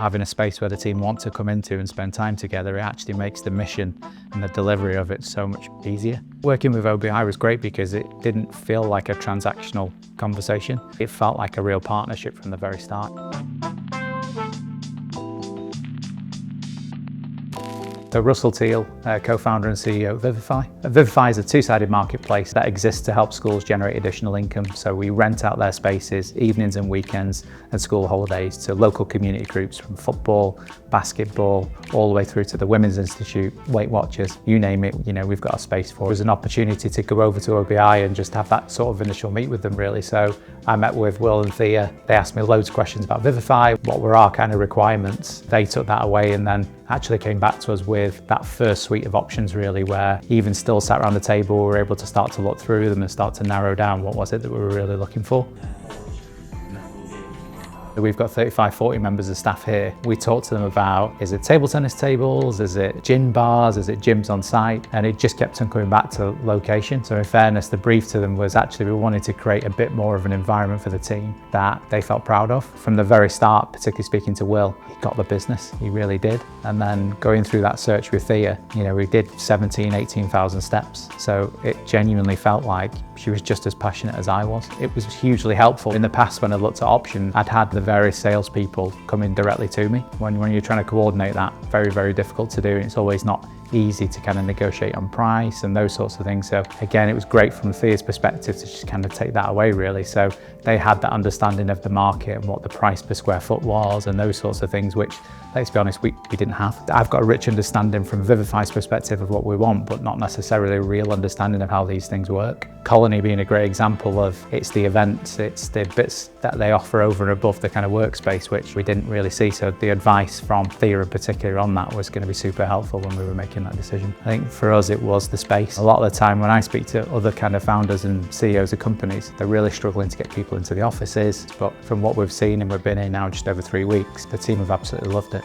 Having a space where the team want to come into and spend time together, it actually makes the mission and the delivery of it so much easier. Working with OBI was great because it didn't feel like a transactional conversation. It felt like a real partnership from the very start. So Russell Teal, co-founder and CEO of Vivify. Vivify is a two-sided marketplace that exists to help schools generate additional income. So we rent out their spaces, evenings and weekends and school holidays to local community groups from football, basketball, all the way through to the Women's Institute, Weight Watchers, you name it, we've got a space for. It was an opportunity to go over to OBI and just have that sort of initial meet with them really. So I met with Will and Thea. They asked me loads of questions about Vivify, what were our kind of requirements. They took that away and then actually came back to us with that first suite of options really, where even still sat around the table, we were able to start to look through them and start to narrow down what was it that we were really looking for. We've got 35, 40 members of staff here. We talk to them about, is it table tennis tables, is it gin bars, is it gyms on site? And it just kept on coming back to location. So in fairness, the brief to them was actually we wanted to create a bit more of an environment for the team that they felt proud of. From the very start, particularly speaking to Will, he got the business, he really did. And then going through that search with Thea, we did 17, 18,000 steps. So it genuinely felt like she was just as passionate as I was. It was hugely helpful. In the past, when I looked at options, I'd had the various salespeople coming directly to me. When you're trying to coordinate that, very, very difficult to do. It's always not easy to kind of negotiate on price and those sorts of things. So again, it was great from Thea's perspective to just kind of take that away really. So they had that understanding of the market and what the price per square foot was and those sorts of things, which, let's be honest, we didn't have. I've got a rich understanding from Vivify's perspective of what we want, but not necessarily a real understanding of how these things work. Colony being a great example of, it's the events, it's the bits that they offer over and above the kind of workspace, which we didn't really see. So the advice from Thea in particular on that was going to be super helpful when we were making that decision. I think for us, it was the space. A lot of the time when I speak to other kind of founders and CEOs of companies, they're really struggling to get people into the offices. But from what we've seen, and we've been here now just over 3 weeks, the team have absolutely loved it.